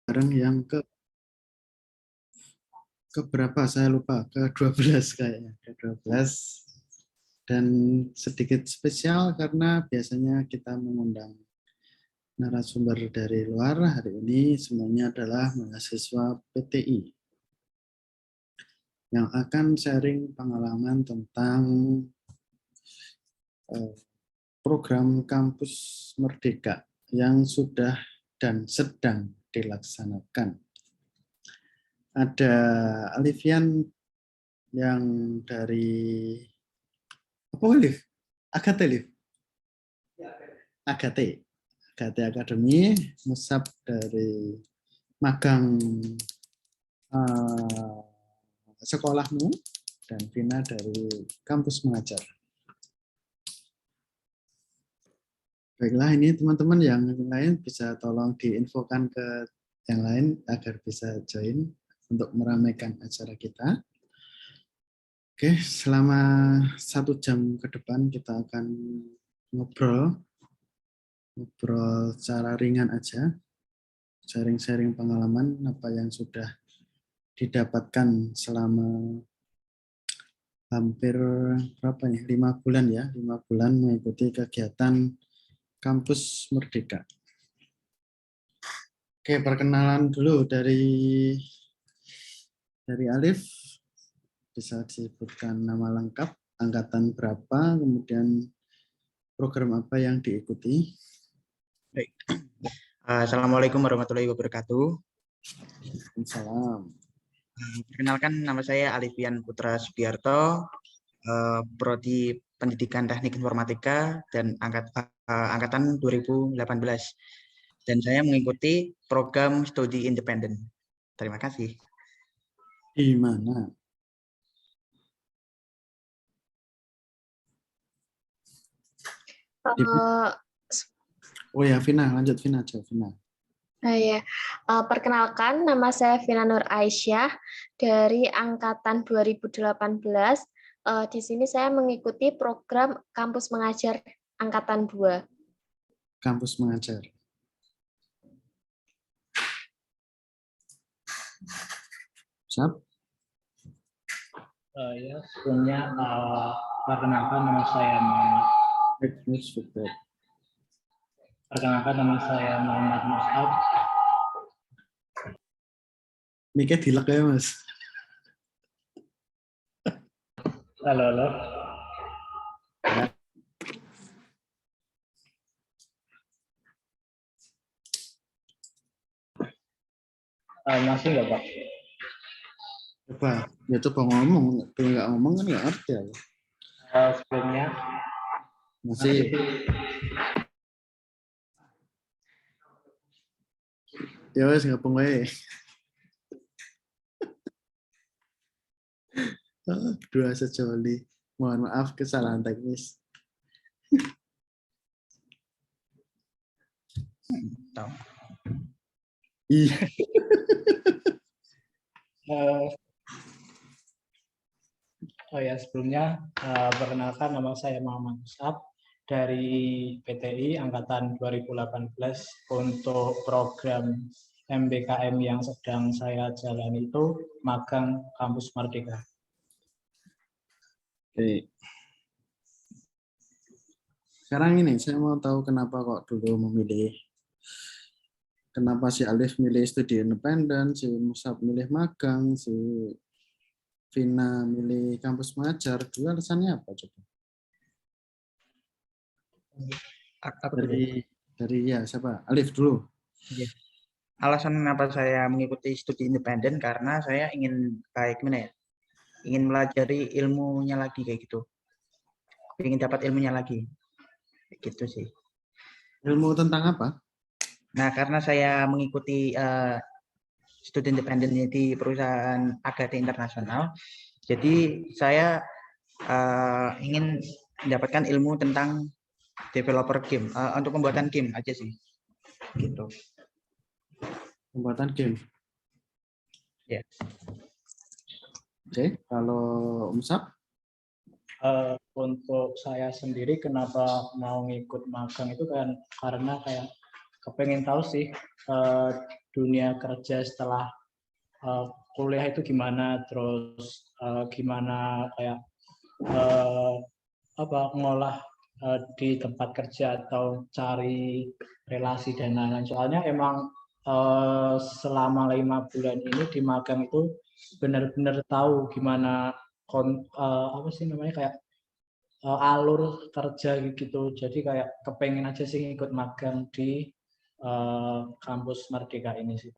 bareng yang ke berapa saya lupa, ke-12 kayaknya, ke-12. Dan sedikit spesial karena biasanya kita mengundang narasumber dari luar. Hari ini semuanya adalah mahasiswa PTI yang akan sharing pengalaman tentang program Kampus Merdeka yang sudah dan sedang dilaksanakan. Ada Alifian yang dari apa Alif? Agate Alif? Agate Akademi, Musab dari magang sekolahmu, dan Vina dari kampus mengajar. Baiklah, ini teman-teman yang lain bisa tolong diinfokan ke yang lain agar bisa join untuk meramaikan acara kita. Oke, selama 1 jam ke depan kita akan ngobrol secara ringan aja, sharing-sharing pengalaman apa yang sudah didapatkan selama hampir berapa nih, 5 bulan ya, 5 bulan mengikuti kegiatan Kampus Merdeka. Oke, perkenalan dulu dari Alif. Bisa disebutkan nama lengkap, angkatan berapa, kemudian program apa yang diikuti. Baik. Assalamualaikum warahmatullahi wabarakatuh. Salam. Perkenalkan, nama saya Alifian Putra Sugiarto, Prodi Pendidikan Teknik Informatika dan angkatan 2018. Dan saya mengikuti program studi independen. Terima kasih. Di mana? Oh ya, Vina, lanjut Vina aja, Vina. Ya. Perkenalkan, nama saya Vina Nur Aisyah dari angkatan 2018. Di sini saya mengikuti program Kampus Mengajar angkatan 2. Kampus Mengajar. Siap? Ya, sebelumnya perkenalkan nama saya Muhammad. Perkenalkan nama saya Muhammad Mus'ab. Miknya dilek ya, Mas. Halo. Masih nggak, Pak? Coba ngomong. Kalau nggak ngomong kan nggak ngerti ya. Sebelumnya masih. Ya wes ngapung wae. Dua sejoli. Mohon maaf kesalahan teknis. Iya. Sebelumnya perkenalkan nama saya Muhammad Mus'ab dari PTI angkatan 2018 untuk program MBKM yang sedang saya jalani itu magang Kampus Merdeka. Oke. Sekarang ini saya mau tahu kenapa kok dulu memilih, kenapa si Alif milih studi independen, si Musab milih magang, si Vina milih kampus mengajar. Dulu alasannya apa coba? Dari ya siapa? Alif dulu. Alasan kenapa saya mengikuti studi independen karena saya ingin kayak gimana ya? Ingin melajari ilmunya lagi kayak gitu. Ingin dapat ilmunya lagi. Gitu sih. Ilmu tentang apa? Nah, karena saya mengikuti studi independen di perusahaan Agate Internasional, jadi saya ingin mendapatkan ilmu tentang developer game, untuk pembuatan game aja sih. Gitu. Pembuatan game. Ya. Oke, kalau Musab? Untuk saya sendiri kenapa mau ngikut magang itu kan karena kayak kepengen tahu sih dunia kerja setelah kuliah itu gimana, terus gimana kayak ngolah di tempat kerja atau cari relasi dan lain-lain. Soalnya emang selama 5 bulan ini di magang itu benar-benar tahu gimana kayak alur kerja gitu. Jadi kayak kepengen aja sih ikut magang di kampus Merdeka ini sih.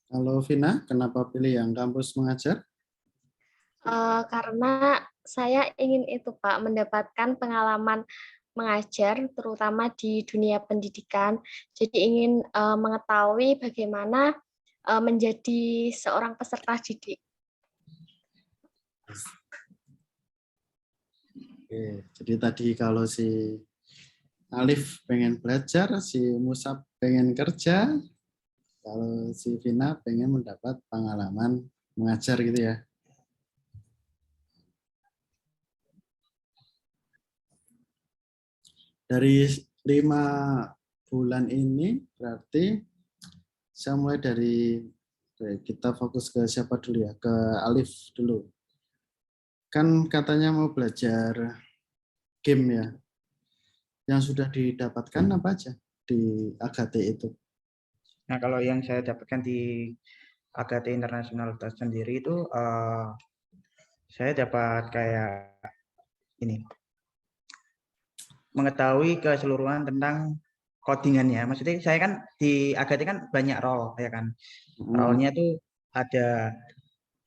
Kalau Vina, kenapa pilih yang kampus mengajar? Karena saya ingin itu Pak, mendapatkan pengalaman mengajar, terutama di dunia pendidikan. Jadi ingin mengetahui bagaimana menjadi seorang peserta didik. Oke, jadi tadi kalau si Alif pengen belajar, si Musab pengen kerja, kalau si Vina pengen mendapat pengalaman mengajar gitu ya. Dari 5 bulan ini berarti saya mulai dari kita fokus ke siapa dulu ya, ke Alif dulu. Kan katanya mau belajar game ya. Yang sudah didapatkan apa aja di AGAT itu? Nah, kalau yang saya dapatkan di AGAT Internasional sendiri itu saya dapat kayak ini, mengetahui keseluruhan tentang codingannya. Maksudnya saya kan di AGAT kan banyak role ya kan. Role-nya tuh ada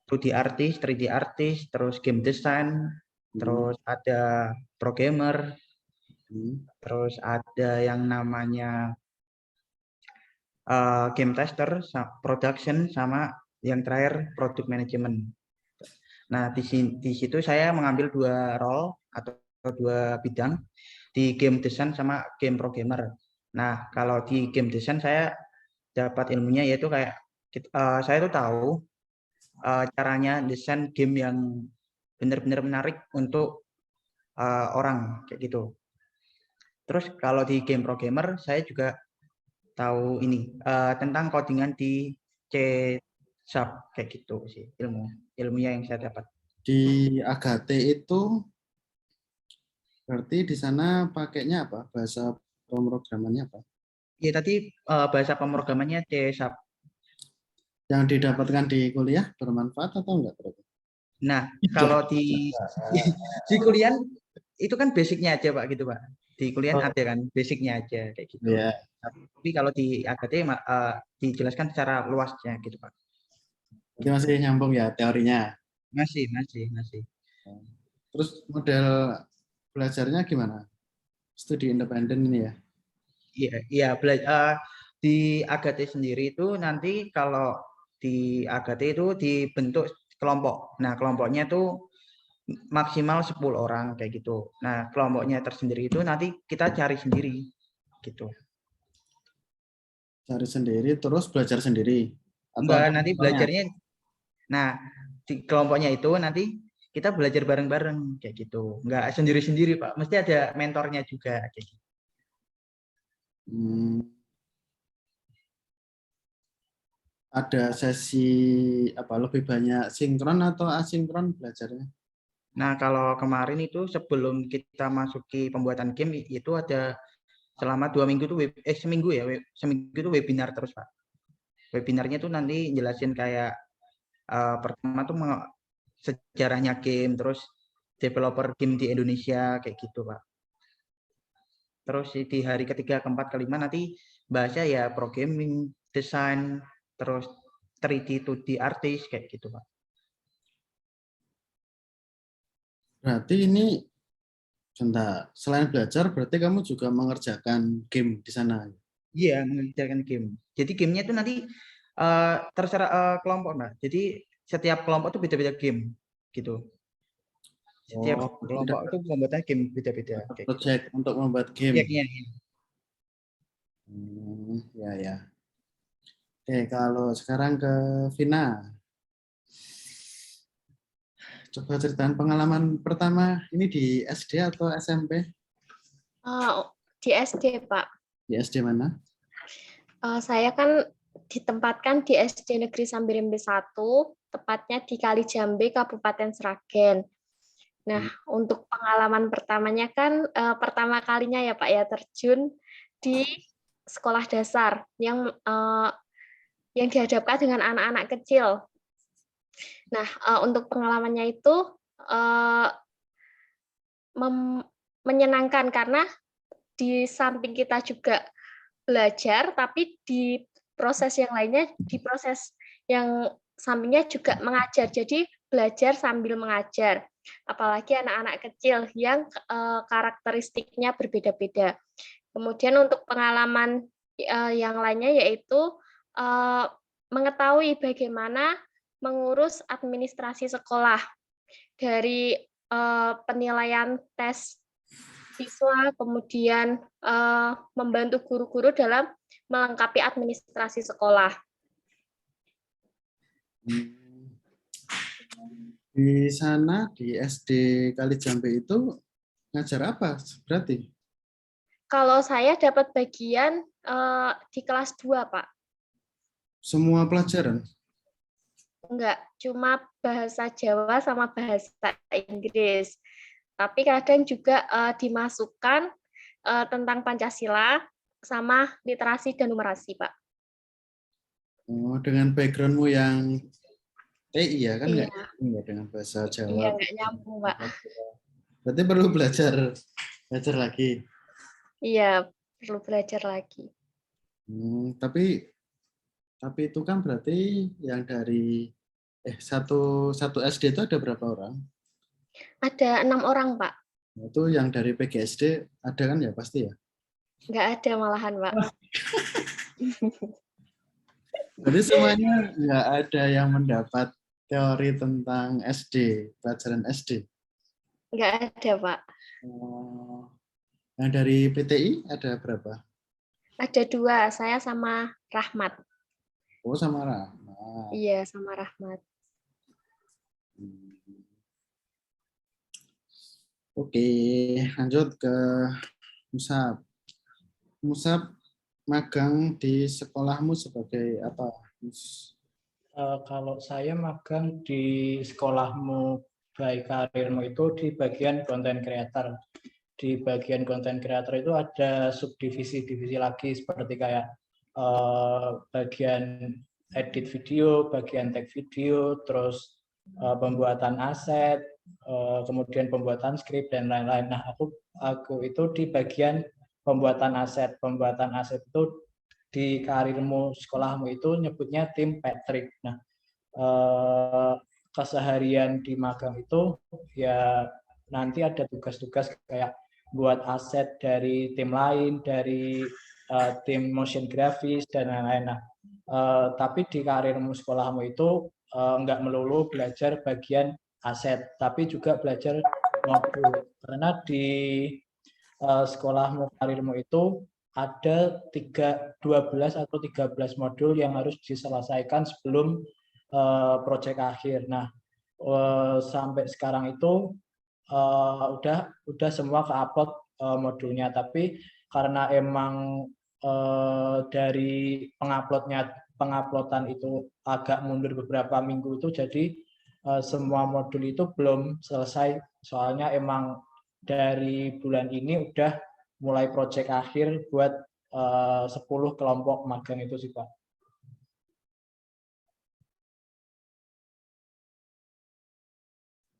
2D artist, 3D artist, terus game design, terus ada programmer, terus ada yang namanya game tester, production, sama yang terakhir product management. Nah, di situ saya mengambil 2 role atau 2 bidang di game design sama game programmer. Nah, kalau di game design saya dapat ilmunya yaitu kayak saya tuh tahu caranya desain game yang benar-benar menarik untuk orang kayak gitu. Terus kalau di game programmer saya juga tahu ini tentang codingan di C# kayak gitu sih ilmunya yang saya dapat. Di AGAT itu berarti di sana pakainya apa? Bahasa pemrogramannya apa? Ya tadi bahasa pemrogramannya C#. Yang didapatkan di kuliah bermanfaat atau enggak berarti? Nah, kalau di kuliah itu kan basicnya aja Pak gitu Pak. Di kuliah ada kan basicnya aja kayak gitu. Ya. Tapi kalau di AGAT dijelaskan secara luasnya gitu Pak. Berarti masih nyambung ya teorinya. Masih. Terus model belajarnya gimana? Studi independen ini ya? Iya, di AGAT sendiri itu nanti kalau di AGAT itu dibentuk kelompok. Nah, kelompoknya itu maksimal 10 orang kayak gitu. Nah, kelompoknya tersendiri itu nanti kita cari sendiri gitu. Cari sendiri terus belajar sendiri? Atau Enggak, ada nanti contohnya? belajarnya. Nah, di kelompoknya itu nanti kita belajar bareng-bareng kayak gitu. Enggak sendiri-sendiri, Pak. Mesti ada mentornya juga kayak gitu. Ada sesi apa lebih banyak sinkron atau asinkron belajarnya? Nah, kalau kemarin itu sebelum kita masuki pembuatan game itu ada selama 2 minggu itu seminggu itu webinar terus Pak. Webinarnya tuh nanti jelasin kayak pertama tuh sejarahnya game, terus developer game di Indonesia kayak gitu Pak. Terus di hari ketiga, keempat, kelima nanti bahasnya ya programming, desain, terus 3D, 2D artis kayak gitu Pak. Berarti ini selain belajar berarti kamu juga mengerjakan game di sana? Iya, mengerjakan game. Jadi gamenya itu nanti terserah kelompok, Mbak. Jadi setiap kelompok itu beda-beda game, gitu. Setiap kelompok itu membuatnya game beda-beda. Project gitu. Untuk membuat game. Proyeknya. Ya. Oke, kalau sekarang ke Vina. Coba ceritakan pengalaman pertama ini di SD atau SMP? Di SD, Pak. Di SD mana? Saya kan ditempatkan di SD Negeri Sambirimbe 1, tepatnya di Kalijambe, Kabupaten Sragen. Nah, untuk pengalaman pertamanya kan pertama kalinya ya Pak ya terjun di sekolah dasar yang dihadapkan dengan anak-anak kecil. Nah, untuk pengalamannya itu menyenangkan karena di samping kita juga belajar, tapi di proses yang lainnya, di proses yang sampingnya juga mengajar. Jadi belajar sambil mengajar. Apalagi anak-anak kecil yang karakteristiknya berbeda-beda. Kemudian untuk pengalaman yang lainnya yaitu mengetahui bagaimana mengurus administrasi sekolah dari penilaian tes siswa, kemudian membantu guru-guru dalam melengkapi administrasi sekolah. Di sana di SD Kalijambe itu ngajar apa berarti? Kalau saya dapat bagian di kelas 2, Pak. Semua pelajaran? Enggak, cuma bahasa Jawa sama bahasa Inggris. Tapi kadang juga dimasukkan tentang Pancasila sama literasi dan numerasi, Pak. Oh, dengan backgroundmu yang TI ya kan Iya. nggak dengan bahasa Iya, Jawa. nggak nyambung, Pak. Berarti perlu belajar lagi. Iya, perlu belajar lagi. Tapi itu kan berarti yang dari satu SD itu ada berapa orang? Ada 6 orang, Pak. Itu yang dari PGSD ada kan ya pasti ya? Nggak ada malahan, Pak. Jadi semuanya nggak ada yang mendapat teori tentang SD, pelajaran SD. Nggak ada, Pak. Yang dari PTI ada berapa? Ada 2, saya sama Rahmat. Oh, sama Rahmat. Iya, sama Rahmat. Oke, lanjut ke Musab. Musab magang di sekolahmu sebagai apa? Kalau saya magang di sekolahmu baik karirmu itu di bagian content creator. Di bagian content creator itu ada subdivisi-divisi lagi seperti kayak bagian edit video, bagian tag video, terus pembuatan aset, kemudian pembuatan skrip dan lain-lain. Nah, aku itu di bagian pembuatan aset. Pembuatan aset itu di karirmu sekolahmu itu nyebutnya tim Patrick. Nah, keseharian di magang itu ya nanti ada tugas-tugas kayak buat aset dari tim lain, dari tim motion grafis dan lain-lain. Nah, tapi di karirmu sekolahmu itu nggak melulu belajar bagian aset, tapi juga belajar modul. Karena di sekolahmu karirmu itu ada 12 atau 13 modul yang harus diselesaikan sebelum proyek akhir. Nah, sampai sekarang itu udah semua ke-upload modulnya, tapi karena emang dari penguploadan itu agak mundur beberapa minggu itu, jadi semua modul itu belum selesai. Soalnya emang dari bulan ini udah mulai proyek akhir buat 10 kelompok magang itu sih, Pak.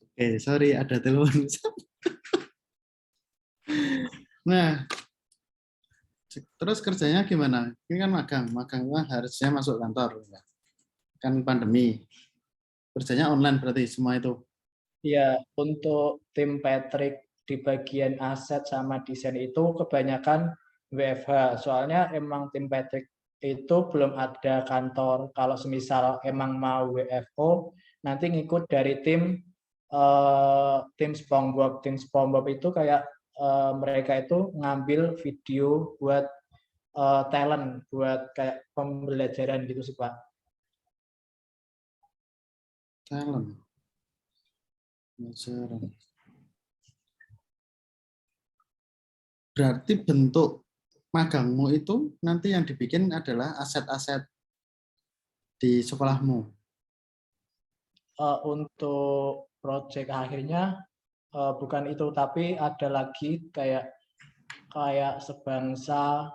Oke, sorry ada telepon. Nah, terus kerjanya gimana? Ini kan magang kan harusnya masuk kantor, ya. Kan pandemi. Kerjanya online berarti semua itu. Ya, untuk tim Patrick di bagian aset sama desain itu kebanyakan WFH. Soalnya emang tim Patrick itu belum ada kantor. Kalau semisal emang mau WFO, nanti ngikut dari tim SpongeBob. Tim SpongeBob itu kayak mereka itu ngambil video buat talent, buat kayak pembelajaran gitu sih, Pak. Talent. Pelajaran. Berarti bentuk magangmu itu nanti yang dibikin adalah aset-aset di sekolahmu. Untuk proyek akhirnya bukan itu, tapi ada lagi kayak sebangsa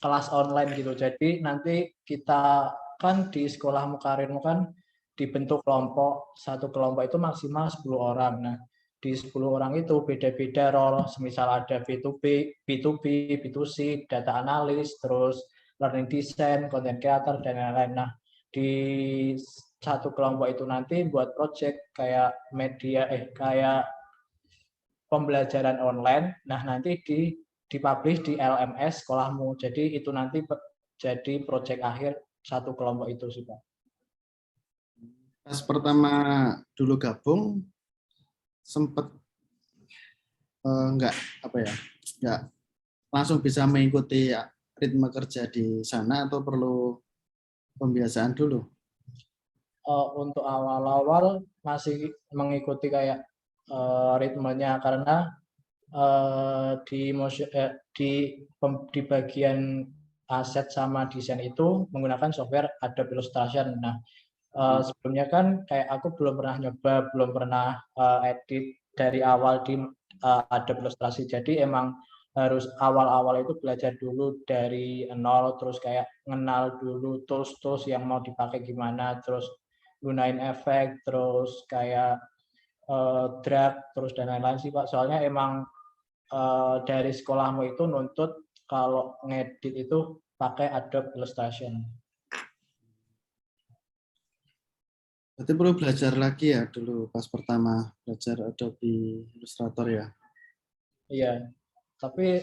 kelas online gitu. Jadi nanti kita kan di sekolahmu karirmu kan dibentuk kelompok, satu kelompok itu maksimal 10 orang. Nah, di 10 orang itu beda-beda role, semisal ada B2B, B2B, B2C, data analis, terus learning design, content creator, dan lain-lain. Nah, di satu kelompok itu nanti buat project kayak media, kayak pembelajaran online. Nah, nanti dipublish di LMS sekolahmu. Jadi itu nanti jadi project akhir satu kelompok itu sih, Pak. Pas pertama dulu gabung, sempat nggak langsung bisa mengikuti ritme kerja di sana atau perlu pembiasaan dulu? Untuk awal-awal masih mengikuti kayak ritmenya, karena di bagian aset sama desain itu menggunakan software Adobe Illustrator. Nah, sebelumnya kan kayak aku belum pernah nyoba, belum pernah edit dari awal di Adobe Illustrator. Jadi emang harus awal-awal itu belajar dulu dari nol, terus kayak ngenal dulu tools-tools yang mau dipakai gimana, terus gunain efek, terus kayak drag, terus dan lain-lain sih, Pak. Soalnya emang dari sekolahmu itu nuntut kalau ngedit itu pakai Adobe Illustrator. Berarti perlu belajar lagi ya dulu pas pertama belajar Adobe Illustrator ya? Iya, tapi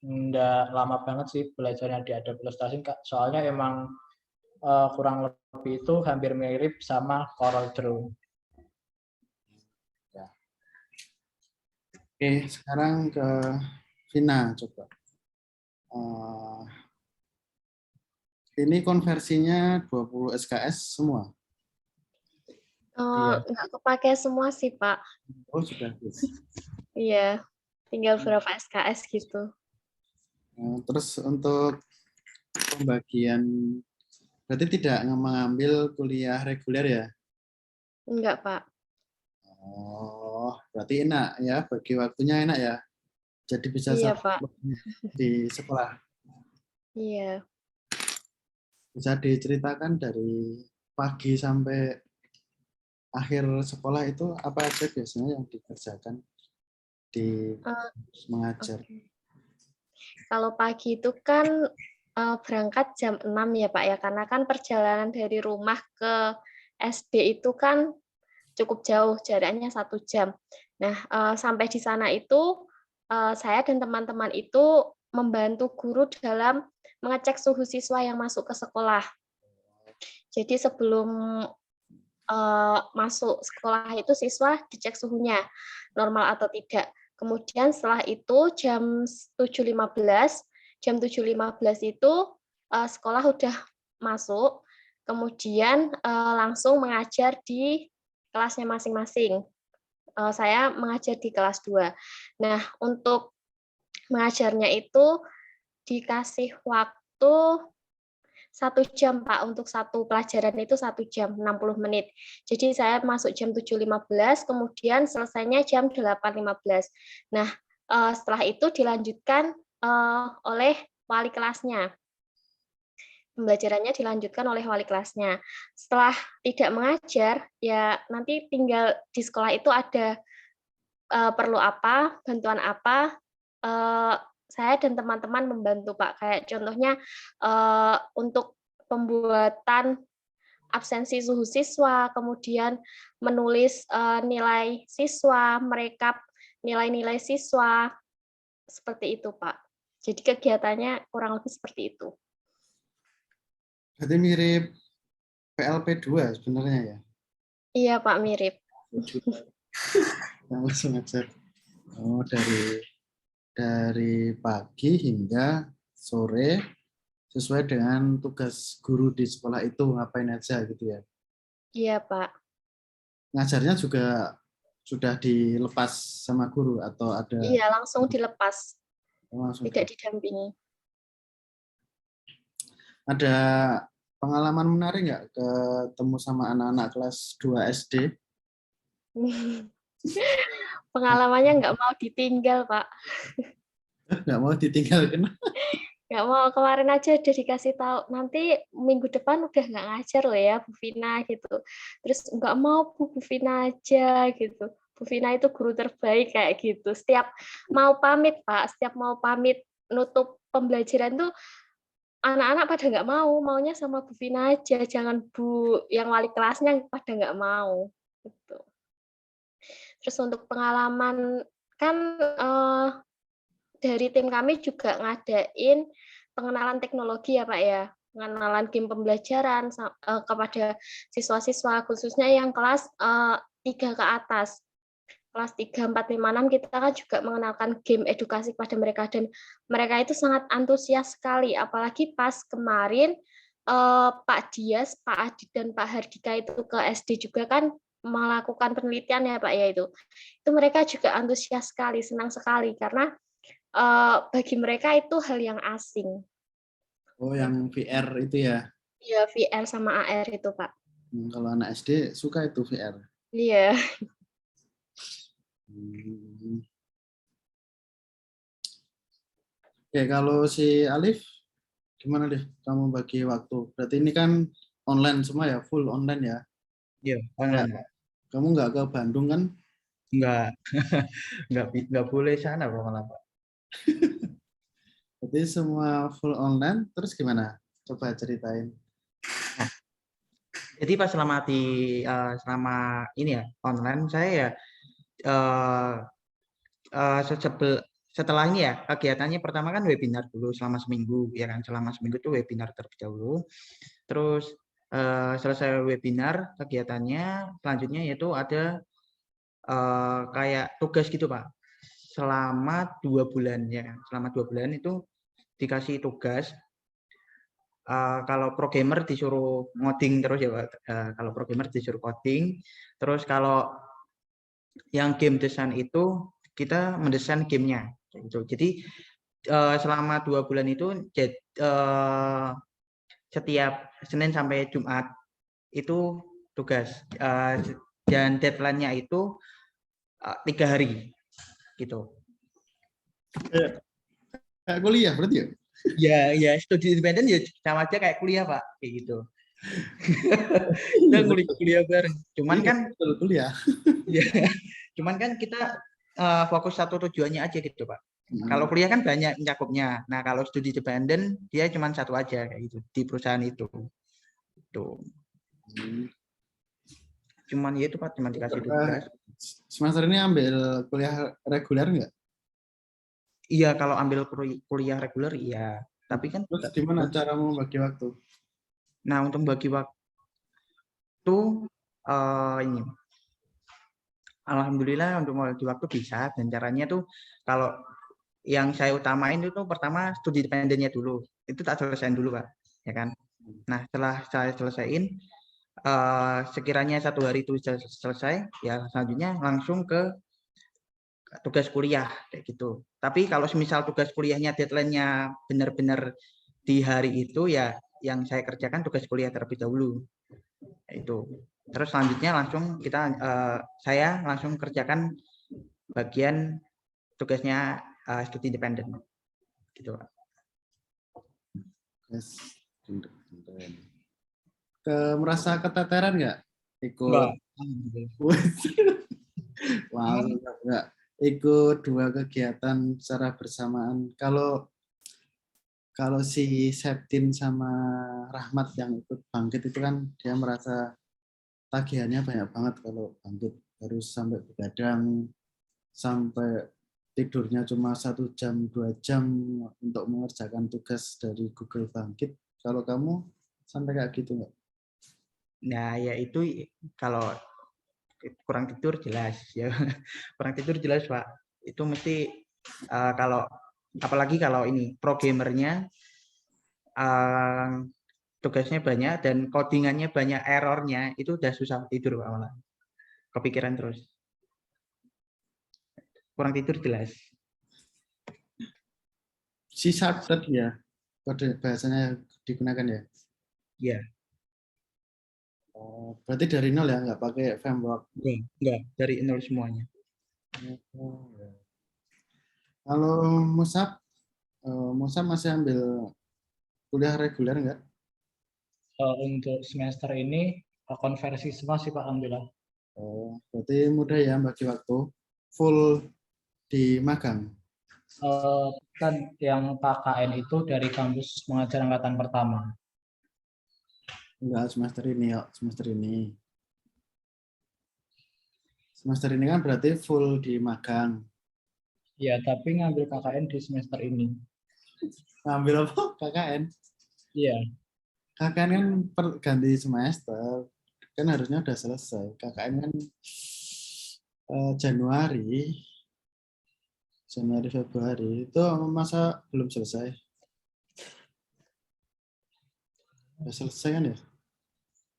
nggak lama banget sih belajarnya di Adobe Illustrator, Kak. Soalnya emang kurang lebih itu hampir mirip sama Corel Draw. Ya. Oke, sekarang ke Vina coba. Ini konversinya 20 SKS semua? Iya. Nggak kepake semua sih, Pak. Oh, sudah. Iya, tinggal berapa SKS gitu. Terus untuk pembagian, berarti tidak mengambil kuliah reguler ya? Enggak, Pak. Oh, berarti enak ya, bagi waktunya enak ya. Jadi bisa Iya, sama Pak. di sekolah. Iya. Bisa diceritakan dari pagi sampai akhir sekolah itu apa aja biasanya yang dikerjakan di mengajar? Okay. Kalau pagi itu kan berangkat jam 6 ya, Pak ya, karena kan perjalanan dari rumah ke SD itu kan cukup jauh, jaraknya 1 jam. Nah, sampai di sana itu saya dan teman-teman itu membantu guru dalam mengecek suhu siswa yang masuk ke sekolah. Jadi sebelum masuk sekolah itu siswa dicek suhunya normal atau tidak. Kemudian setelah itu jam 7.15 itu sekolah udah masuk, kemudian langsung mengajar di kelasnya masing-masing. Saya mengajar di kelas 2. Nah, untuk mengajarnya itu dikasih waktu 1 jam, Pak, untuk satu pelajaran itu 1 jam, 60 menit. Jadi saya masuk jam 7.15, kemudian selesainya jam 8.15. Nah, setelah itu dilanjutkan oleh wali kelasnya. Pembelajarannya dilanjutkan oleh wali kelasnya. Setelah tidak mengajar, ya nanti tinggal di sekolah itu ada perlu apa, bantuan apa, saya dan teman-teman membantu, Pak. Kayak contohnya untuk pembuatan absensi suhu siswa, kemudian menulis nilai siswa, merekap nilai-nilai siswa, seperti itu, Pak. Jadi kegiatannya kurang lebih seperti itu. Berarti mirip PLP2 sebenarnya ya? Iya, Pak, mirip. Langsung aja. Oh, dari pagi hingga sore sesuai dengan tugas guru di sekolah itu ngapain aja gitu ya? Iya, Pak. Ngajarnya juga sudah dilepas sama guru atau ada? Iya, langsung dilepas. Langsung tidak didampingi. Ada pengalaman menarik nggak ketemu sama anak-anak kelas 2 SD? Pengalamannya nggak mau ditinggal, Pak. Nggak mau ditinggal kenapa? Nggak mau, kemarin aja udah dikasih tahu, nanti minggu depan udah nggak ngajar loh ya, Bu Vina, gitu. Terus nggak mau, Bu Vina aja, gitu. Bu Vina itu guru terbaik, kayak gitu. Setiap mau pamit, Pak, setiap mau pamit nutup pembelajaran tuh, anak-anak pada nggak mau, maunya sama Bu Vina aja, jangan Bu yang wali kelasnya pada nggak mau. Gitu. Terus untuk pengalaman, kan dari tim kami juga ngadain pengenalan teknologi ya Pak ya, pengenalan game pembelajaran kepada siswa-siswa khususnya yang kelas 3 ke atas. Kelas 3, 4, 5, 6 kita kan juga mengenalkan game edukasi kepada mereka dan mereka itu sangat antusias sekali, apalagi pas kemarin Pak Dias, Pak Adit dan Pak Hardika itu ke SD juga kan melakukan penelitian ya Pak ya itu mereka juga antusias sekali, senang sekali karena bagi mereka itu hal yang asing. Oh, yang VR itu ya? Iya, VR sama AR itu, Pak. Kalau anak SD suka itu VR. Iya. Oke, kalau si Alif, gimana deh kamu bagi waktu? Berarti ini kan online semua ya, full online ya? Iya, online. Kamu nggak ke Bandung kan? Enggak. Enggak boleh sana Pak malah, Pak. Berarti semua full online, terus gimana? Coba ceritain. Nah, jadi pas selama ini ya online saya ya setelah ini ya kegiatannya pertama kan webinar dulu selama seminggu ya kan, selama seminggu itu webinar terlebih dahulu. Terus selesai webinar kegiatannya selanjutnya yaitu ada kayak tugas gitu Pak, selama 2 bulan ya, selama 2 bulan itu dikasih tugas. Kalau programmer disuruh ngoding terus ya Pak. Kalau programmer disuruh coding, terus kalau yang game design itu kita mendesain gamenya gitu. Jadi selama 2 bulan itu setiap Senin sampai Jumat itu tugas dan deadline-nya itu 3 hari gitu. Kayak kuliah berarti ya? Ya studi independen ya sama aja kayak kuliah Pak, kayak gitu. Kita kuliah bareng. Cuman kan kuliah. ya, cuman kan kita fokus satu tujuannya aja gitu Pak. Kalau kuliah kan banyak mencakupnya. Nah kalau studi independen dia cuma satu aja kayak gitu di perusahaan itu. Tuh. Cuman ya itu Pak, cuma dikasih tugas. Semester ini ambil kuliah reguler nggak? Iya kalau ambil kuliah reguler iya. Tapi kan terus gimana caramu bagi waktu? Nah untuk bagi waktu ini alhamdulillah untuk bagi waktu bisa, dan caranya tuh kalau yang saya utamain itu pertama studi independennya dulu. Itu tak selesaiin dulu Pak, ya kan. Nah setelah saya selesaiin sekiranya 1 hari itu selesai, ya selanjutnya langsung ke tugas kuliah kayak gitu. Tapi kalau misal tugas kuliahnya deadline-nya benar-benar di hari itu ya yang saya kerjakan tugas kuliah terlebih dahulu. Itu. Terus selanjutnya langsung saya langsung kerjakan bagian tugasnya studi independen. Gitu. Yes. Merasa keteteran nggak ikut? Wow, enggak. Ikut 2 kegiatan secara bersamaan. Kalau si Septin sama Rahmat yang ikut bangkit itu kan dia merasa tagihannya banyak banget kalau bangkit, harus sampai begadang, sampai tidurnya cuma 1 jam 2 jam untuk mengerjakan tugas dari Google Bangkit. Kalau kamu sampai kayak gitu nggak? Nah ya itu kalau kurang tidur jelas ya. Kurang tidur jelas Pak. Itu mesti kalau apalagi kalau ini programmernya tugasnya banyak dan codingannya banyak, errornya itu udah susah tidur Pak malah. Kepikiran terus. Kurang tidur jelas. C# ya, kode bahasanya digunakan ya. Iya, Oh, berarti dari nol ya, nggak pakai framework. enggak, dari nol semuanya. Oh, ya. Kalau Musab masih ambil kuliah reguler nggak? Untuk semester ini konversi semua sih Pak, alhamdulillah. Oh, berarti mudah ya bagi waktu. Full di magang. Kan yang KKN itu dari kampus mengajar angkatan pertama. Enggak semester ini ya, semester ini. Semester ini kan berarti full di magang. Ya, tapi ngambil KKN di semester ini. Ngambil apa? KKN. Iya, KKN kan ganti semester. Kan harusnya udah selesai. KKN kan Januari, Februari. Itu masa belum selesai? Udah selesai kan ya?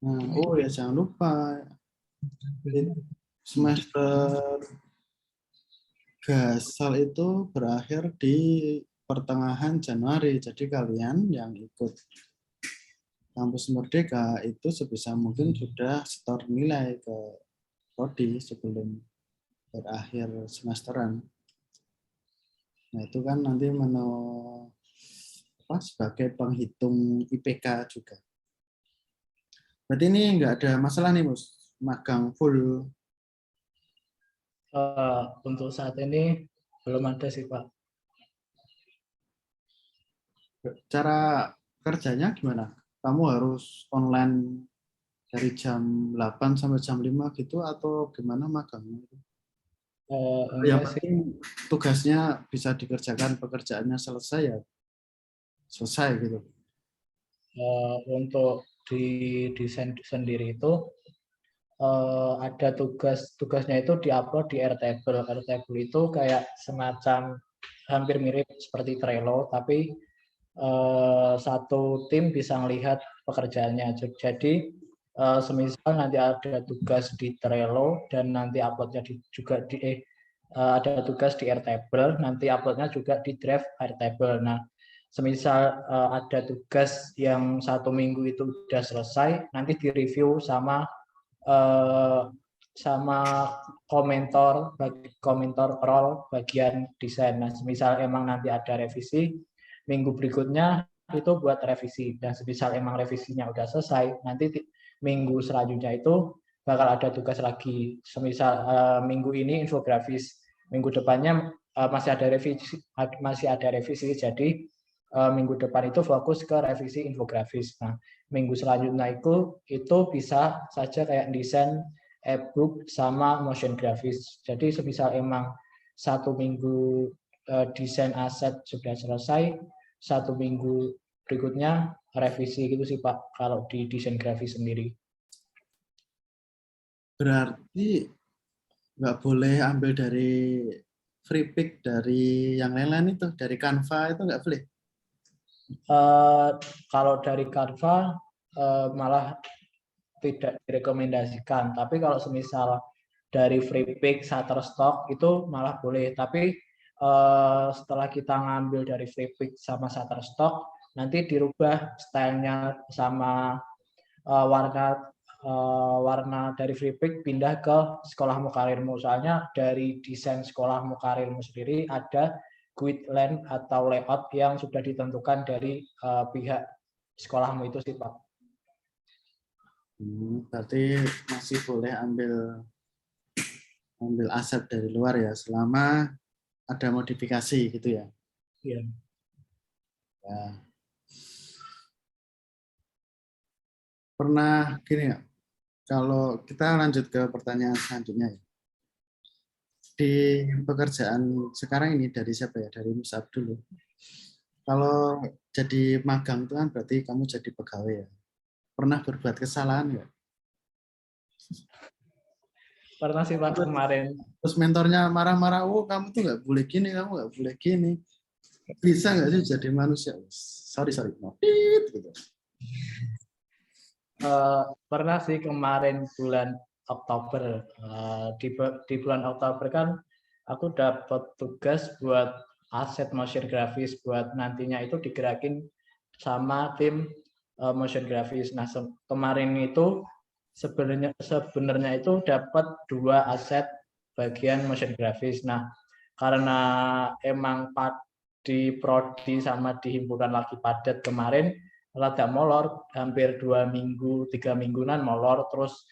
Nah, oh ya jangan lupa. Semester Gasal itu berakhir di pertengahan Januari. Jadi kalian yang ikut Kampus Merdeka itu sebisa mungkin sudah setor nilai ke prodi sebelum berakhir semesteran. Nah itu kan nanti sebagai penghitung IPK juga. Berarti ini nggak ada masalah nih, Mus. Magang full. untuk saat ini belum ada sih Pak. Cara kerjanya gimana? Kamu harus online dari jam 8 sampai jam 5 gitu atau gimana magangnya? Yang Enggak sih. penting tugasnya bisa dikerjakan, pekerjaannya selesai ya selesai gitu. Untuk di desain sendiri itu ada tugasnya itu diupload di Airtable. Airtable itu kayak semacam hampir mirip seperti Trello, tapi satu tim bisa melihat pekerjaannya. Jadi semisal nanti ada tugas di Trello dan nanti uploadnya juga ada tugas di Airtable, nanti uploadnya juga di Drive Airtable. Nah, semisal ada tugas yang 1 minggu itu sudah selesai, nanti direview sama komentor role bagian desain. Nah, semisal emang nanti ada revisi, minggu berikutnya itu buat revisi. Dan semisal emang revisinya udah selesai, nanti minggu selanjutnya itu bakal ada tugas lagi. Semisal minggu ini infografis, minggu depannya masih ada revisi. Jadi minggu depan itu fokus ke revisi infografis. Nah, minggu selanjutnya itu bisa saja kayak desain e-book sama motion grafis. Jadi semisal emang 1 minggu desain aset sudah selesai, 1 minggu berikutnya revisi gitu sih Pak, kalau di desain grafis sendiri. Berarti nggak boleh ambil dari free pick dari yang lain-lain itu, dari Canva itu nggak boleh? Kalau dari Canva malah tidak direkomendasikan. Tapi kalau semisal dari free pick, Shutterstock itu malah boleh. Tapi setelah kita ngambil dari free pick sama Shutterstock, nanti dirubah stylenya sama warna dari free pick pindah ke Sekolahmu Karirmu. Soalnya dari desain Sekolahmu Karirmu sendiri ada guideline atau layout yang sudah ditentukan dari pihak sekolahmu itu sih Pak. Berarti masih boleh ambil aset dari luar ya, selama ada modifikasi gitu ya. Iya. Ya. Pernah gini ya, kalau kita lanjut ke pertanyaan selanjutnya ya. Di pekerjaan sekarang ini dari siapa ya? Dari Musab dulu. Kalau jadi magang itu kan berarti kamu jadi pegawai ya. Pernah berbuat kesalahan nggak? Pernah sih Pak kemarin. Terus mentornya marah-marah, oh kamu tuh nggak boleh gini, kamu nggak boleh gini. Bisa nggak sih jadi manusia? Sorry, no. Gitu. Pernah sih kemarin bulan Oktober. Di bulan Oktober kan aku dapat tugas buat aset motion grafis buat nantinya itu digerakin sama tim motion grafis. Nah, kemarin itu sebenarnya itu dapat 2 aset bagian motion grafis. Nah, karena emang di prodi sama di himpunan lagi padat kemarin, rada molor, hampir 2 minggu, 3 mingguan molor, terus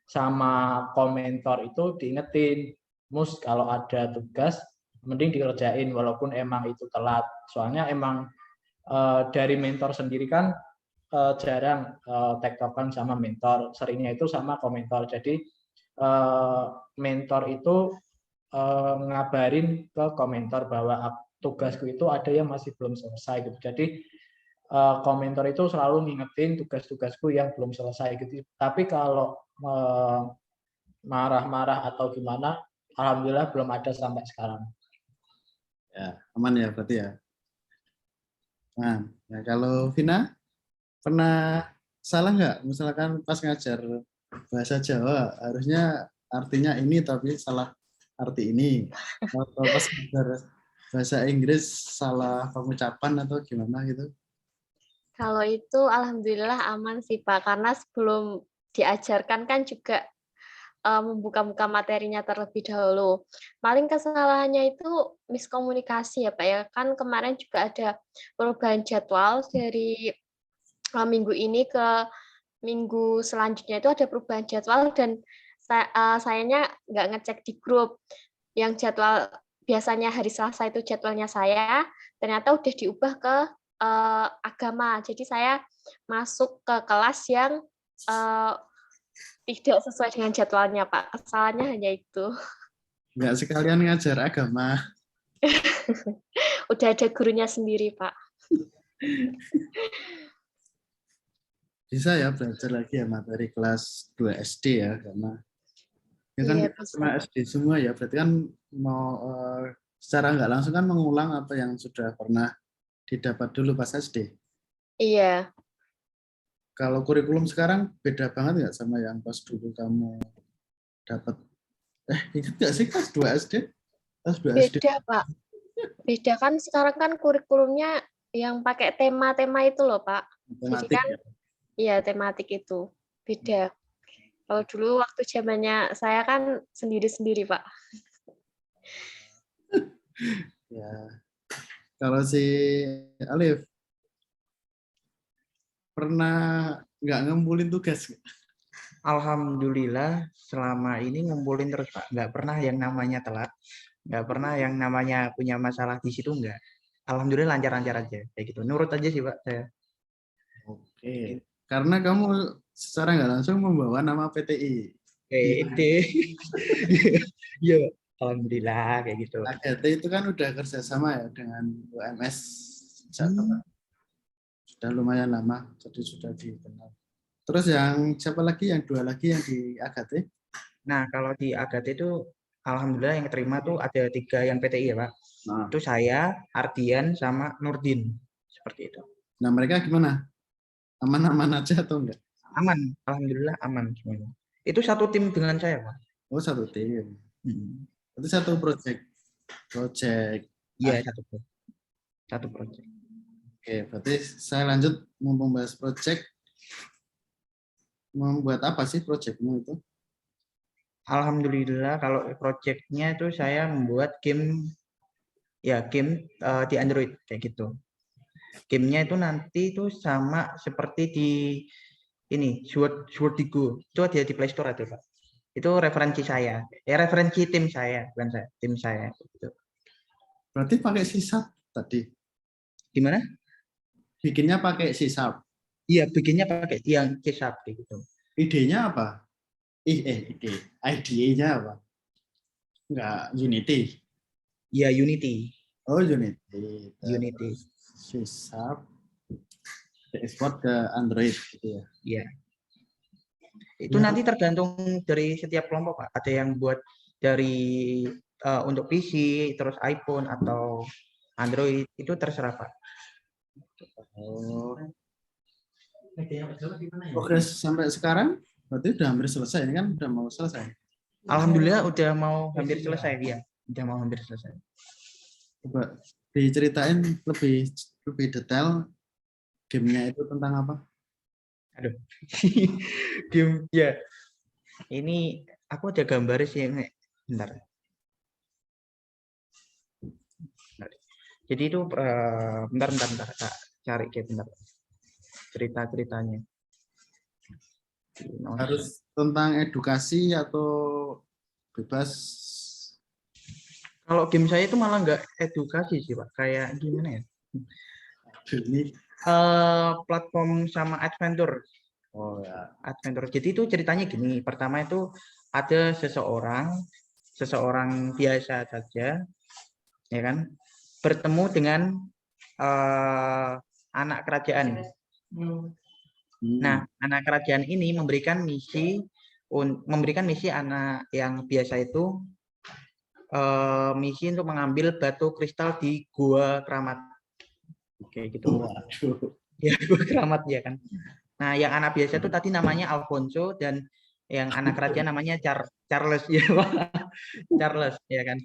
sama komentor itu diingetin, Mus kalau ada tugas mending dikerjain walaupun emang itu telat. Soalnya emang dari mentor sendiri kan jarang tektokan sama mentor, seringnya itu sama komentor. Jadi mentor itu ngabarin ke komentor bahwa tugasku itu ada yang masih belum selesai gitu. Jadi komentor itu selalu ngingetin tugas-tugasku yang belum selesai gitu. Tapi kalau marah-marah atau gimana, alhamdulillah belum ada sampai sekarang. Ya, aman ya berarti ya. Nah, kalau Vina pernah salah nggak? Misalkan pas ngajar bahasa Jawa harusnya artinya ini tapi salah arti ini. Atau pas ngajar bahasa Inggris salah pengucapan atau gimana gitu? Kalau itu alhamdulillah aman sih Pak, karena sebelum diajarkan kan juga membuka-buka materinya terlebih dahulu. Paling kesalahannya itu miskomunikasi ya Pak ya. Kan kemarin juga ada perubahan jadwal dari minggu ini ke minggu selanjutnya itu ada perubahan jadwal dan sayanya nggak ngecek di grup. Yang jadwal biasanya hari Selasa itu jadwalnya saya, ternyata udah diubah ke agama. Jadi saya masuk ke kelas yang tidak sesuai dengan jadwalnya, Pak. Kesalahannya hanya itu. Nggak sekalian ngajar agama. Udah ada gurunya sendiri, Pak. Bisa ya belajar lagi ya materi kelas 2 SD ya, karena ya kan Iya, kita bisa. cuma SD semua ya, berarti kan mau secara nggak langsung kan mengulang apa yang sudah pernah didapat dulu pas SD. Iya. Kalau kurikulum sekarang beda banget nggak sama yang pas dulu kamu dapat? Ingat nggak sih kelas 2 SD? Kelas 2 SD. Beda, Pak. Beda kan sekarang kan kurikulumnya yang pakai tema-tema itu loh, Pak. Jadi Matematik kan, ya. iya tematik itu. Beda. Kalau dulu waktu zamannya saya kan sendiri-sendiri, Pak. Ya. Kalau si Alif pernah nggak ngumpulin tugas? Alhamdulillah selama ini ngumpulin terus Pak. Nggak pernah yang namanya telat. Nggak pernah yang namanya punya masalah di situ nggak. Alhamdulillah lancar-lancar aja. Kayak gitu. Nurut aja sih Pak saya. Oke. Karena kamu secara nggak langsung membawa nama PTI. Pede. Iya. Alhamdulillah kayak gitu. AGT itu kan udah kerjasama ya dengan UMS Jakarta. Sudah lumayan lama, jadi sudah dikenal. Terus yang siapa lagi? Yang 2 lagi yang di AGT? Nah kalau di AGT itu alhamdulillah yang terima tuh ada 3 yang PTI ya Pak. Nah, Itu saya, Ardian, sama Nurdin. Seperti itu. nah mereka gimana? Aman-aman aja atau enggak? Aman. Alhamdulillah aman semuanya. Itu satu tim dengan saya Pak. Oh, satu tim. Hmm. Itu satu project. Iya satu project. Oke, berarti saya lanjut membahas project. Membuat apa sih projectmu itu? Alhamdulillah kalau projectnya itu saya membuat game di Android kayak gitu. Gamenya itu nanti itu sama seperti di ini Sworddigo itu ada di Play Store ada Pak. Itu referensi saya, referensi tim saya bukan saya, tim saya. Gitu. Berarti pakai C# tadi? Gimana? Bikinnya pakai C#. Iya bikinnya pakai yang C# kayak gitu. Idenya apa? IDE-nya apa? Enggak, Unity. Iya Unity. Oh, Unity. Unity. C# diekspor ke Android gitu ya. Iya. Itu Ya. nanti tergantung dari setiap kelompok Pak. Ada yang buat dari untuk PC, terus iPhone atau Android itu terserah Pak. Oh. Progres sampai sekarang berarti udah hampir selesai, ini kan udah mau selesai. Alhamdulillah udah mau hampir selesai ya. Udah mau hampir selesai. Coba diceritain lebih detail gamenya itu tentang apa? Aduh. Game ya. Ini aku ada gambar sih, Nek. Bentar. Jadi itu bentar Kak. Cari kayak bentar. Cerita-ceritanya. Harus tentang edukasi atau bebas? Kalau game saya itu malah nggak edukasi sih, Pak. Kayak gimana ya? Ini Platform sama adventure. oh ya. Adventure. Jadi itu ceritanya gini. Pertama itu ada seseorang biasa saja, ya kan, bertemu dengan anak kerajaan. Nah, anak kerajaan ini memberikan misi anak yang biasa itu misi untuk mengambil batu kristal di gua keramat. Oke, gitu. Waduh. Ya, gua keramat ya kan. Nah, yang anak biasa itu tadi namanya Alfonso dan yang anak kerajaan namanya Charles ya, Pak. Charles ya kan.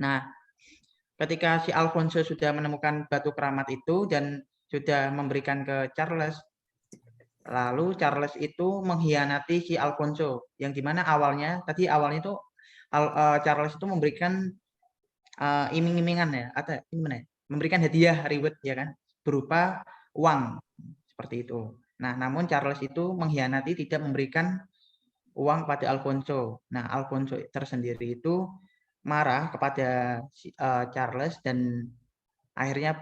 Nah, ketika si Alfonso sudah menemukan batu keramat itu dan sudah memberikan ke Charles, lalu Charles itu mengkhianati si Alfonso, yang dimana awalnya itu Charles itu memberikan iming-imingan ya, atau gimana ya? Memberikan hadiah reward ya kan, berupa uang seperti itu. Nah, namun Charles itu mengkhianati, tidak memberikan uang pada Alfonso. Nah, Alfonso tersendiri itu marah kepada Charles dan akhirnya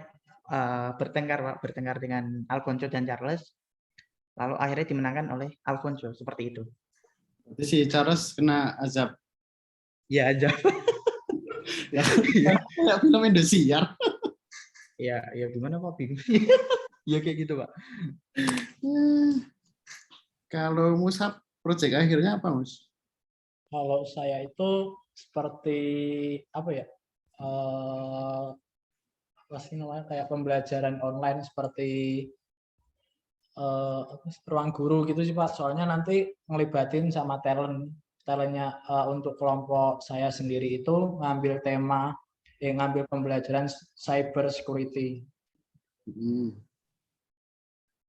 bertengkar dengan Alfonso dan Charles. Lalu akhirnya dimenangkan oleh Alfonso, seperti itu. Berarti si Charles kena azab. Ya aja. Ya, kayak film Indosiar. Ya gimana Pak? Ya kayak gitu Pak. Kalau Musab, proyek akhirnya apa, Mus? Kalau saya itu seperti apa ya? Pasti namanya kayak pembelajaran online seperti ruang guru gitu sih Pak. Soalnya nanti ngelibatin sama talentnya untuk kelompok saya sendiri itu ngambil tema ngambil pembelajaran cyber security.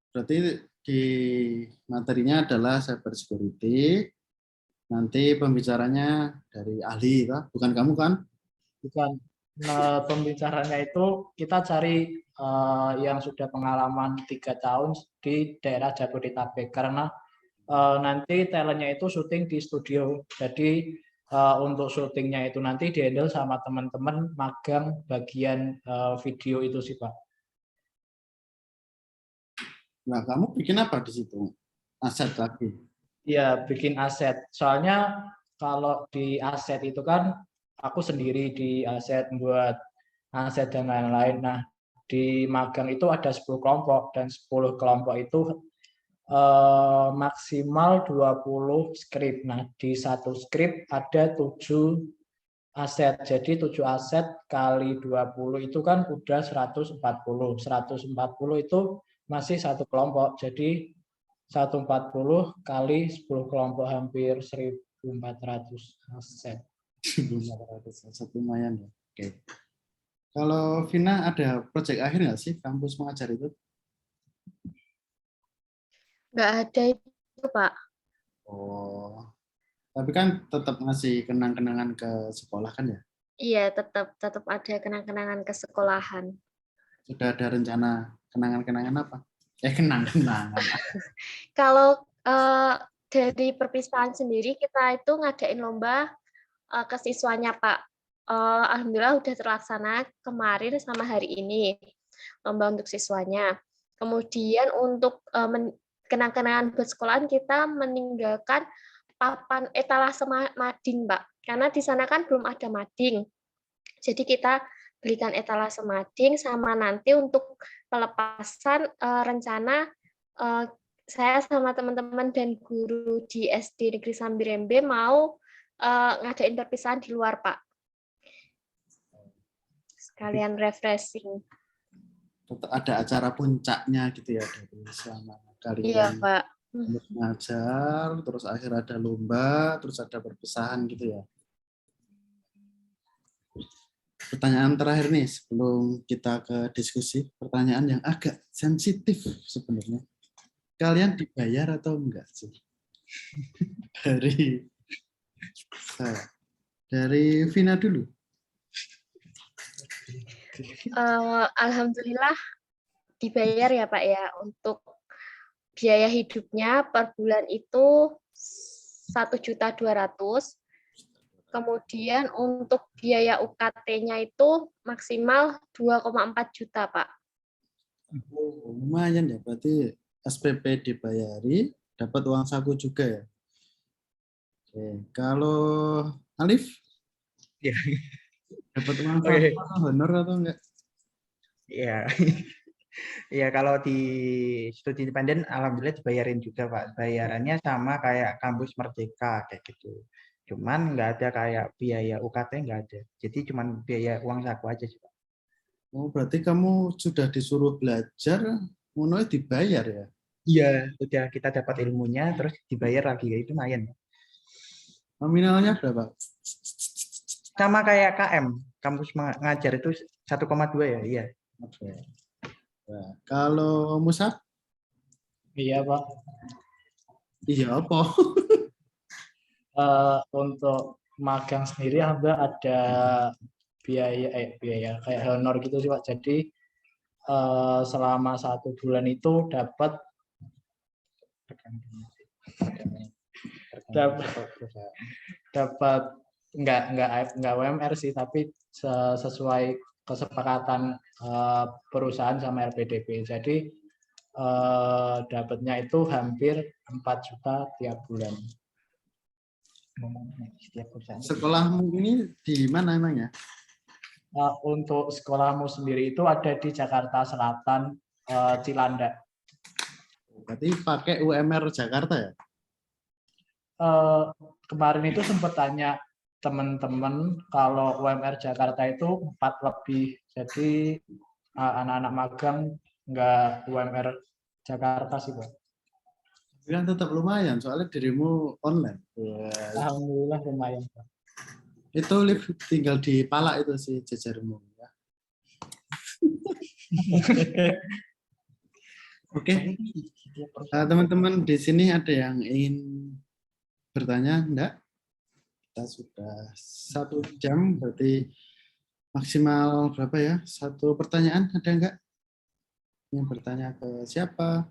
Berarti di materinya adalah cyber security. Nanti pembicaranya dari ahli, bukan kamu kan? Bukan. Nah, pembicaranya itu kita cari yang sudah pengalaman 3 tahun di daerah Jabodetabek karena nanti talentnya itu syuting di studio. Jadi untuk syutingnya itu nanti dihandle sama teman-teman magang bagian video itu sih Pak. Nah, kamu bikin apa di situ? Aset lagi? Iya, bikin aset. Soalnya kalau di aset itu kan aku sendiri di aset buat aset dan lain-lain. Nah, di magang itu ada 10 kelompok dan 10 kelompok itu maksimal 20 skrip. Nah, di satu skrip ada 7 aset. Jadi 7 aset kali 20 itu kan udah 140. 140 itu masih satu kelompok. Jadi 140 kali 10 kelompok hampir 1.400 aset. 1.400 aset lumayan ya. Oke. Kalau Vina ada proyek akhir nggak sih kampus mengajar itu? Nggak ada itu, Pak. Oh, tapi kan tetap ngasih kenang-kenangan ke sekolah kan ya? Iya, tetap ada kenang-kenangan ke sekolahan. Sudah ada rencana kenangan-kenangan apa? Kenang-kenangan. Kalau dari perpisahan sendiri kita itu ngadain lomba ke siswanya, Pak. Alhamdulillah udah terlaksana kemarin sama hari ini lomba untuk siswanya. Kemudian untuk kenang-kenangan buat sekolahan kita meninggalkan papan etalase mading, Pak. Karena di sana kan belum ada mading. Jadi kita belikan etalase mading sama nanti untuk pelepasan rencana saya sama teman-teman dan guru di SD Negeri Sambirembe mau ngadain perpisahan di luar, Pak. Sekalian refreshing. Tetap ada acara puncaknya gitu ya dari selama kalian. Iya, Pak. Mengajar, terus akhir ada lomba, terus ada perpisahan gitu ya. pertanyaan terakhir nih sebelum kita ke diskusi. Pertanyaan yang agak sensitif sebenarnya. Kalian dibayar atau enggak sih? Dari saya. Dari Vina dulu. Alhamdulillah dibayar ya Pak ya. Untuk biaya hidupnya per bulan itu 1.200.000. Kemudian untuk biaya UKT-nya itu maksimal 2,4 juta, Pak. Oh, lumayan ya, berarti SPP dibayari, dapat uang saku juga ya. Oke, kalau Alif? Ya. Dapat uang saku Oke. atau honor atau enggak? Ya. Ya, kalau di studi independen alhamdulillah dibayarin juga, Pak. Bayarannya sama kayak kampus Merdeka kayak gitu. Cuman nggak ada kayak biaya UKT, nggak ada. Jadi cuman biaya uang saku aja sih, Pak. Oh, berarti kamu sudah disuruh belajar, ngono dibayar ya? Iya, udah kita dapat ilmunya terus dibayar lagi, ya itu lumayan. Nominalnya berapa? Sama kayak KM, kampus mengajar itu 1,2 ya, iya. Oke. Nah, kalau Musa? Iya, Pak. Iya apa? Untuk magang sendiri ada biaya kayak honor gitu sih Pak. Jadi selama 1 bulan itu dapat nggak UMR sih, tapi sesuai kesepakatan perusahaan sama LPDP. Jadi dapatnya itu hampir 4 juta tiap bulan. Sekolahmu ini di mana emangnya? Untuk sekolahmu sendiri itu ada di Jakarta Selatan, Cilandak. Berarti pakai UMR Jakarta ya? Kemarin itu sempat tanya teman-teman kalau UMR Jakarta itu 4 lebih. Jadi anak-anak magang nggak UMR Jakarta sih, Pak. Bilang tetap lumayan, soalnya dirimu online. Alhamdulillah lumayan, Pak. Itu Liv tinggal di Palak itu sih jajarmu. Ya. Oke, teman-teman di sini ada yang ingin bertanya? Enggak? Kita sudah 1 jam, berarti maksimal berapa ya? 1 pertanyaan, ada enggak? Yang bertanya ke siapa?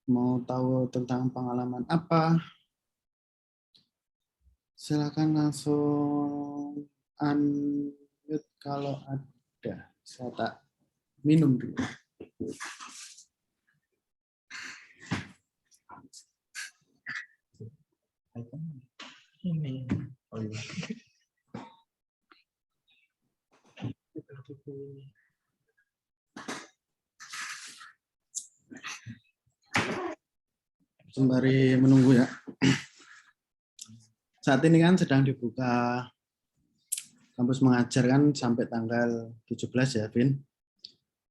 Mau tahu tentang pengalaman apa? Silakan langsung unmute kalau ada. Saya tak minum dulu. Ini. Oh iya. Sembari menunggu ya. Saat ini kan sedang dibuka kampus mengajar kan sampai tanggal 17 ya, Vin.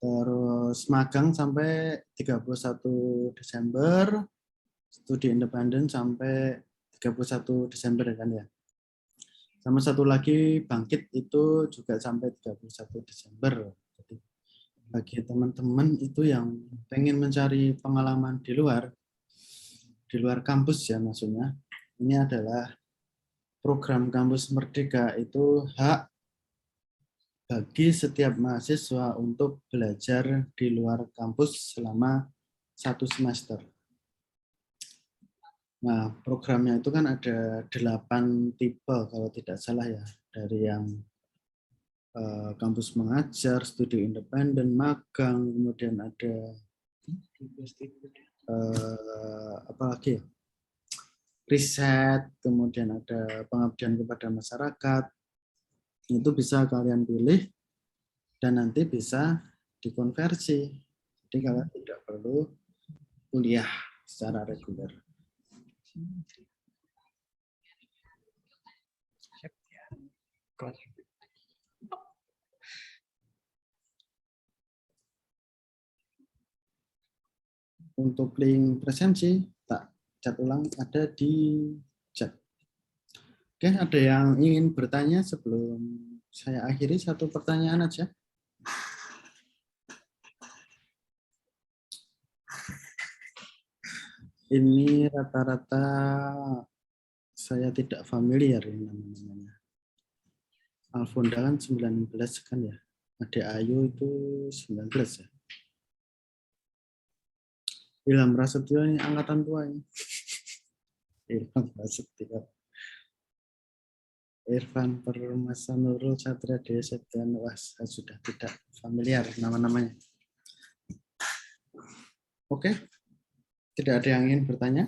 Terus magang sampai 31 Desember, studi independen sampai 31 Desember kan ya. Sama satu lagi bangkit itu juga sampai 31 Desember. Jadi bagi teman-teman itu yang pengen mencari pengalaman di luar kampus ya maksudnya, ini adalah program Kampus Merdeka itu hak bagi setiap mahasiswa untuk belajar di luar kampus selama 1 semester. Nah, programnya itu kan ada 8 tipe kalau tidak salah ya, dari yang kampus mengajar, studi independen, magang, kemudian ada apa lagi ya? Riset, kemudian ada pengabdian kepada masyarakat. Itu bisa kalian pilih dan nanti bisa dikonversi. Jadi kalian tidak perlu kuliah secara reguler. Untuk link presensi, tak cat ulang ada di chat. Oke, ada yang ingin bertanya sebelum saya akhiri satu pertanyaan aja. Ini rata-rata saya tidak familiar ini namanya. Alfonda kan 19 kan ya. Ade Ayu itu 19 ya. Ilham Prasetyo ini angkatan tua ini. Ilham Prasetyo. Irfan Permasa Nurul Satria Dewa Septian. Wah, saya sudah tidak familiar nama-namanya. Oke. Tidak ada yang ingin bertanya?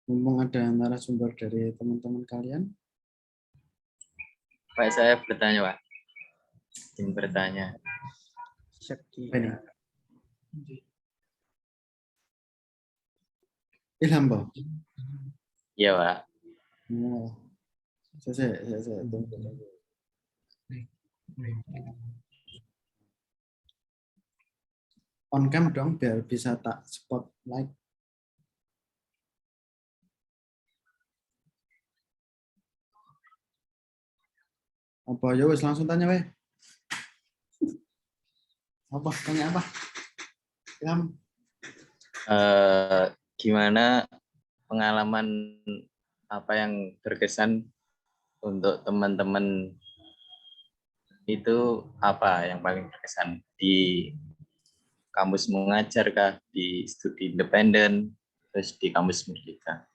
Mumpung ada narasumber dari teman-teman kalian. Pak, saya bertanya, Pak. Ingin bertanya. Sekian. Ilham, Bang. Iya, Pak. Oh. Saya tunggu. On cam dong biar bisa tak spotlight. Apa ya wes langsung tanya weh. Apa tanya apa? Ilham. Gimana pengalaman apa yang berkesan untuk teman-teman itu, apa yang paling berkesan di kampus mengajar kah, di studi independen, terus di kampus merdeka?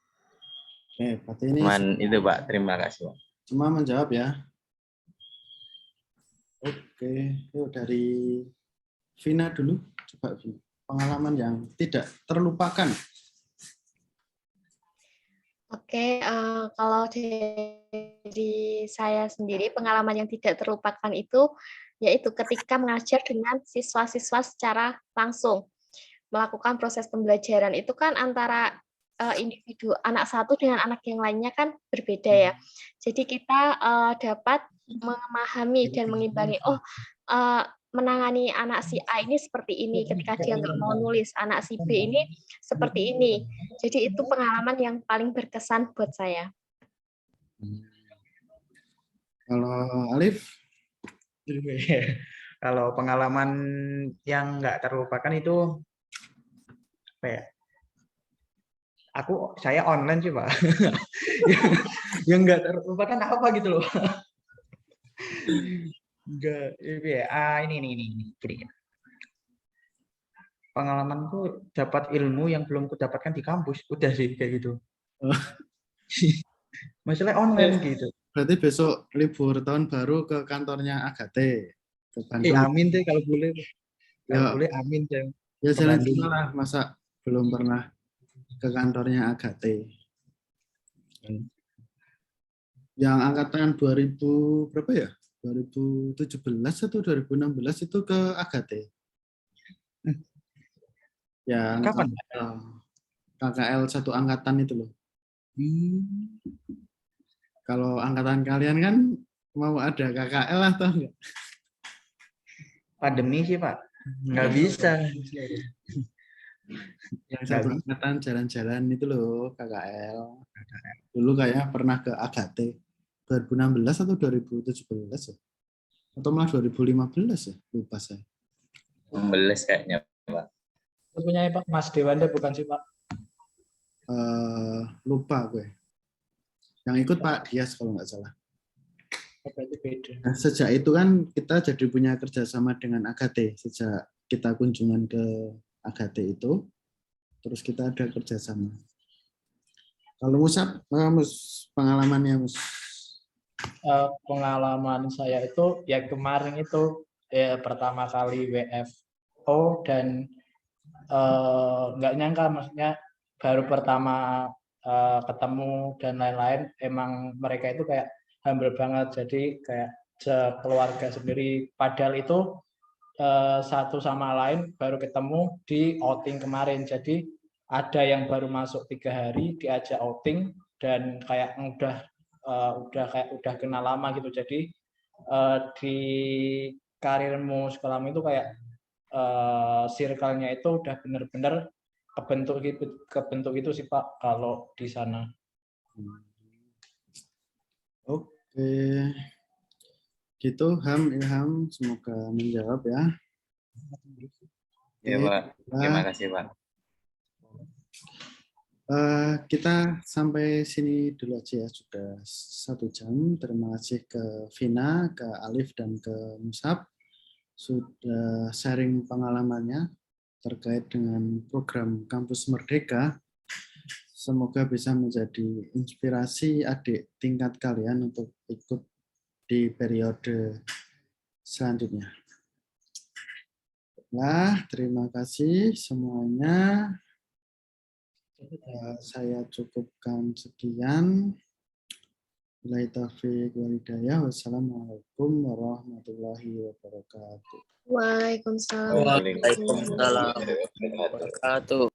Oke, berarti ini Itu Pak, terima kasih Pak. Cuma menjawab ya. Oke, yuk dari Vina dulu. Coba Vina. Pengalaman yang tidak terlupakan. Oke, kalau dari saya sendiri pengalaman yang tidak terlupakan itu yaitu ketika mengajar dengan siswa-siswa secara langsung. Melakukan proses pembelajaran itu kan antara individu anak satu dengan anak yang lainnya kan berbeda ya. Jadi kita dapat memahami dan mengimbangi, menangani anak si A ini seperti ini ketika dia nggak mau nulis, anak si B ini seperti ini. Jadi itu pengalaman yang paling berkesan buat saya. Kalau Alif? Kalau pengalaman yang nggak terlupakan itu apa ya? Saya online sih Pak. Yang nggak terlupakan apa gitu loh. Enggak, ini. Gini. Pengalamanku dapat ilmu yang belum kudapatkan di kampus, udah sih kayak gitu. Masalah online gitu. Berarti besok libur tahun baru ke kantornya Agate. Ke Bandung. Amin deh kalau boleh. Kalau boleh amin deh. Ya jalan-jalan lah, masa belum pernah ke kantornya Agate. Yang angkatan 2000 berapa ya? 2017 atau 2016 itu ke Agate. Yang Kapan? KKL satu angkatan itu loh. Kalau angkatan kalian kan mau ada KKL atau enggak? Pandemi sih Pak. Nggak bisa. Yang satu angkatan jalan-jalan itu loh KKL. Dulu kayak pernah ke Agate 2016 atau 2017 ya? Atau malah 2015 ya? Lupa saya. 16 kayaknya Pak. Punya Pak Mas Dewanda bukan sih Pak? Lupa gue. Yang ikut Pak Dias kalau nggak salah. Berarti beda. Nah, sejak itu kan kita jadi punya kerjasama dengan Agate. Sejak kita kunjungan ke Agate itu, terus kita ada kerjasama. Kalau Musab, pengalamannya Mus? Pengalaman saya itu ya kemarin itu pertama kali WFO dan nggak nyangka, maksudnya baru pertama ketemu dan lain-lain, emang mereka itu kayak humble banget, jadi kayak keluarga sendiri, padahal itu satu sama lain baru ketemu di outing kemarin. Jadi ada yang baru masuk 3 hari diajak outing dan kayak udah kenal lama gitu. Jadi di karirmu sekolahmu itu kayak circle-nya itu udah bener-bener kebentuk itu sih Pak kalau di sana. Oke, gitu Ham, Ilham, semoga menjawab ya. Ya, Oke, Pak. Terima kasih, Pak. kita sampai sini dulu aja ya, sudah 1 jam. Terima kasih ke Vina, ke Alif, dan ke Musab sudah sharing pengalamannya terkait dengan program Kampus Merdeka. Semoga bisa menjadi inspirasi adik tingkat kalian untuk ikut di periode selanjutnya. Nah, terima kasih semuanya. Saya cukupkan sekian. Wabillahi taufiq wal hidayah. Wassalamualaikum warahmatullahi wabarakatuh. Waalaikumsalam. Waalaikumsalam Waalaikumsalam warahmatullahi wabarakatuh.